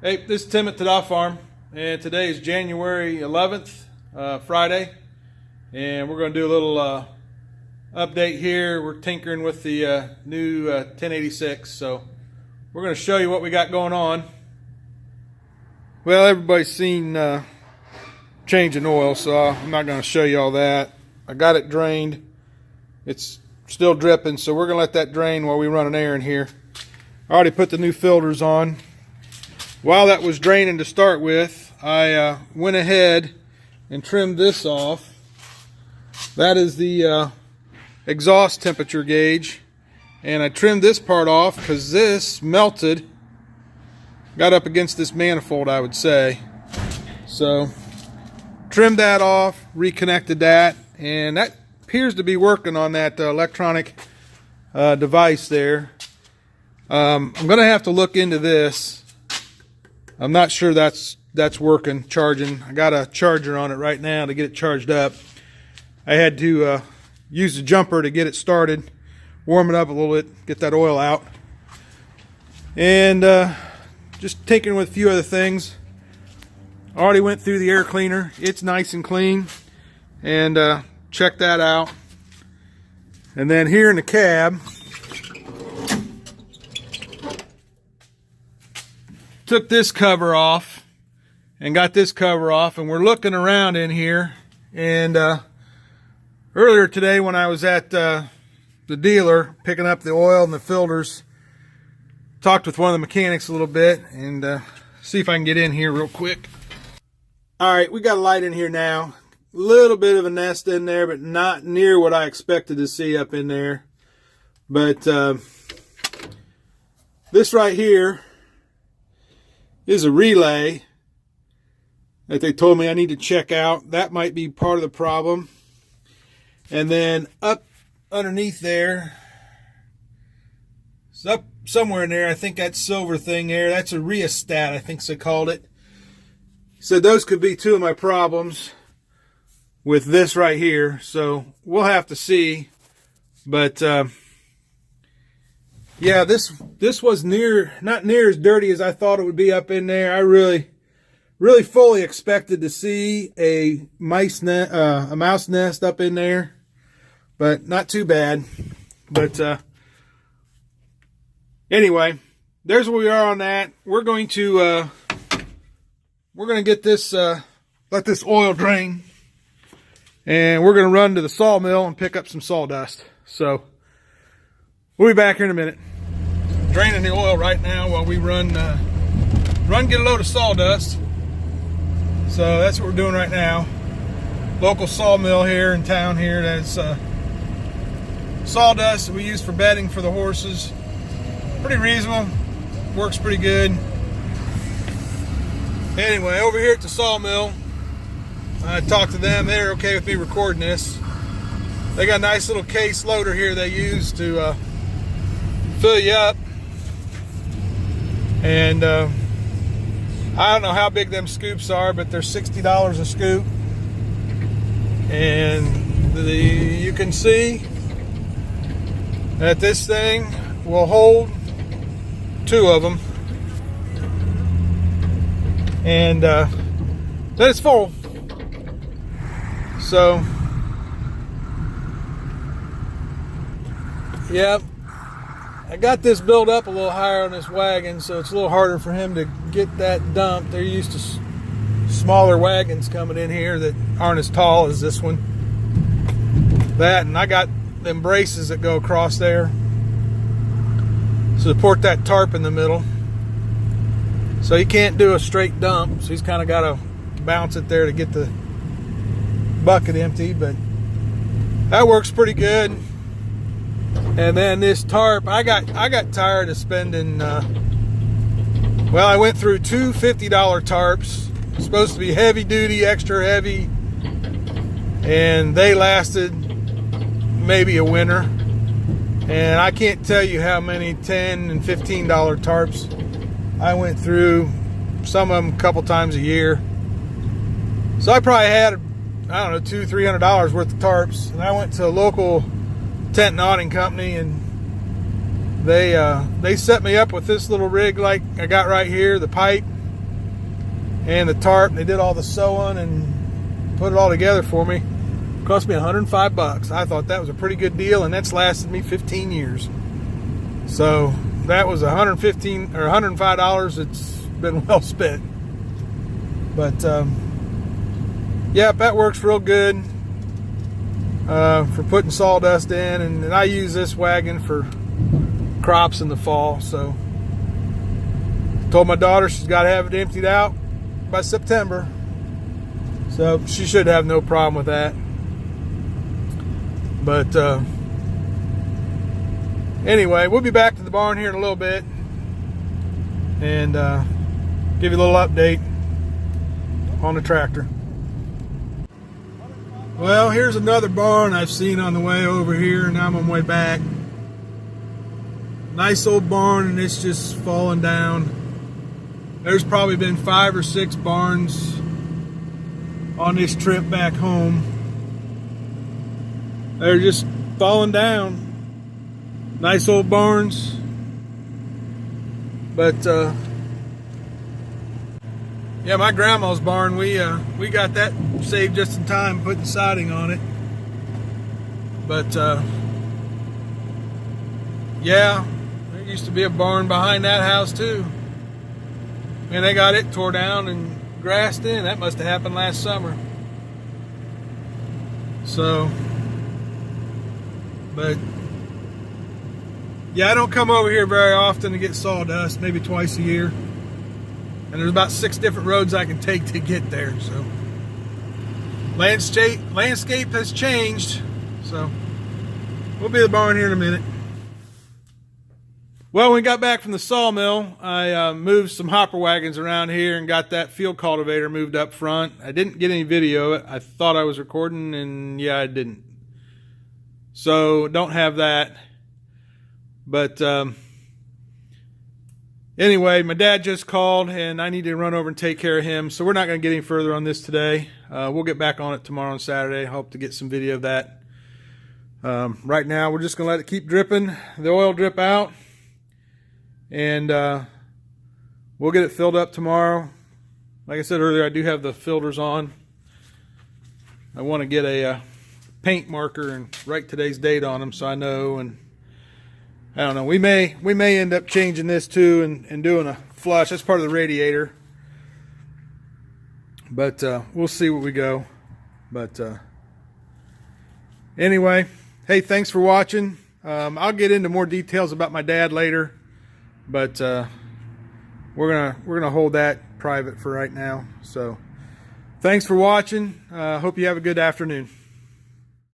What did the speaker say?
Hey, this is Tim at TAH-DAH Farm, and today is January 11th, Friday, and we're going to do a little update here. We're tinkering with the new 1086, so we're going to show you what we got going on. Well, everybody's seen changing oil, so I'm not going to show you all that. I got it drained. It's still dripping, so we're going to let that drain while we run an errand here. I already put the new filters on. While that was draining to start with, I went ahead and trimmed this off. That is the exhaust temperature gauge, and I trimmed this part off because this melted, got up against this manifold, I would say. So trimmed that off, reconnected that, and that appears to be working on that electronic device there. I'm gonna have to look into this. I'm not sure that's working, charging. I got a charger on it right now to get it charged up. I had to use the jumper to get it started, warm it up a little bit, get that oil out. And just tinkering with a few other things. Already went through the air cleaner. It's nice and clean. And check that out. And then here in the cab, took this cover off and got this cover off, and we're looking around in here. And earlier today when I was at the dealer picking up the oil and the filters, talked with one of the mechanics a little bit, and see if I can get in here real quick. All right, we got a light in here now. A little bit of a nest in there, but not near what I expected to see up in there. But this right here is a relay that they told me I need to check out. That might be part of the problem. And then up underneath there, it's up somewhere in there, I think that silver thing there, that's a rheostat, I think they called it. So those could be two of my problems with this right here. So we'll have to see. But yeah, this was not near as dirty as I thought it would be up in there. I really fully expected to see a mouse nest up in there, but not too bad. But anyway, there's where we are on that. We're going to get this let this oil drain, and we're going to run to the sawmill and pick up some sawdust. So we'll be back here in a minute. Draining the oil right now while we run get a load of sawdust. So that's what we're doing right now. Local sawmill here in town here. That's sawdust that we use for bedding for the horses. Pretty reasonable. Works pretty good. Anyway, over here at the sawmill, I talked to them. They're okay with me recording this. They got a nice little case loader here they use to fill you up. And I don't know how big them scoops are, but they're $60 a scoop. And you can see that this thing will hold two of them. And then it's full. So, yep. I got this built up a little higher on this wagon, so it's a little harder for him to get that dumped. They're used to smaller wagons coming in here that aren't as tall as this one. That, and I got them braces that go across there to support that tarp in the middle. So he can't do a straight dump, so he's kind of got to bounce it there to get the bucket empty, but that works pretty good. And then this tarp, I got tired of spending, well, I went through two $50 tarps. It's supposed to be heavy duty, extra heavy, and they lasted maybe a winter. And I can't tell you how many $10 and $15 tarps I went through, some of them a couple times a year. So I probably had, I don't know, $200-300 worth of tarps, and I went to a local tent and awning company, and they set me up with this little rig like I got right here, the pipe, and the tarp. They did all the sewing and put it all together for me. It cost me 105 bucks. I thought that was a pretty good deal, and that's lasted me 15 years. So that was $115 or $105. It's been well spent. But yeah, that works real good for putting sawdust in, and I use this wagon for crops in the fall. So told my daughter she's got to have it emptied out by September, so she should have no problem with that. But anyway, we'll be back to the barn here in a little bit and give you a little update on the tractor. Well, here's another barn I've seen on the way over here, and now I'm on my way back. Nice old barn, and it's just falling down. There's probably been 5 or 6 barns on this trip back home. They're just falling down. Nice old barns. But yeah, my grandma's barn, we got that saved just in time, putting siding on it. But yeah, there used to be a barn behind that house too. And they got it tore down and grassed in. That must have happened last summer. So, but yeah, I don't come over here very often to get sawdust, maybe twice a year. And there's about 6 different roads I can take to get there. So, landscape has changed. So, we'll be at the barn here in a minute. Well, when we got back from the sawmill, I moved some hopper wagons around here and got that field cultivator moved up front. I didn't get any video of it. I thought I was recording, and yeah, I didn't. So, don't have that. But anyway, my dad just called, and I need to run over and take care of him. So, we're not going to get any further on this today. We'll get back on it tomorrow and Saturday. I hope to get some video of that. Right now, we're just going to let it keep dripping, the oil drip out. And we'll get it filled up tomorrow. Like I said earlier, I do have the filters on. I want to get a paint marker and write today's date on them so I know. And I don't know, we may end up changing this too and doing a flush. That's part of the radiator. But we'll see where we go. But anyway, hey, thanks for watching. I'll get into more details about my dad later. But we're gonna hold that private for right now. So thanks for watching. Hope you have a good afternoon.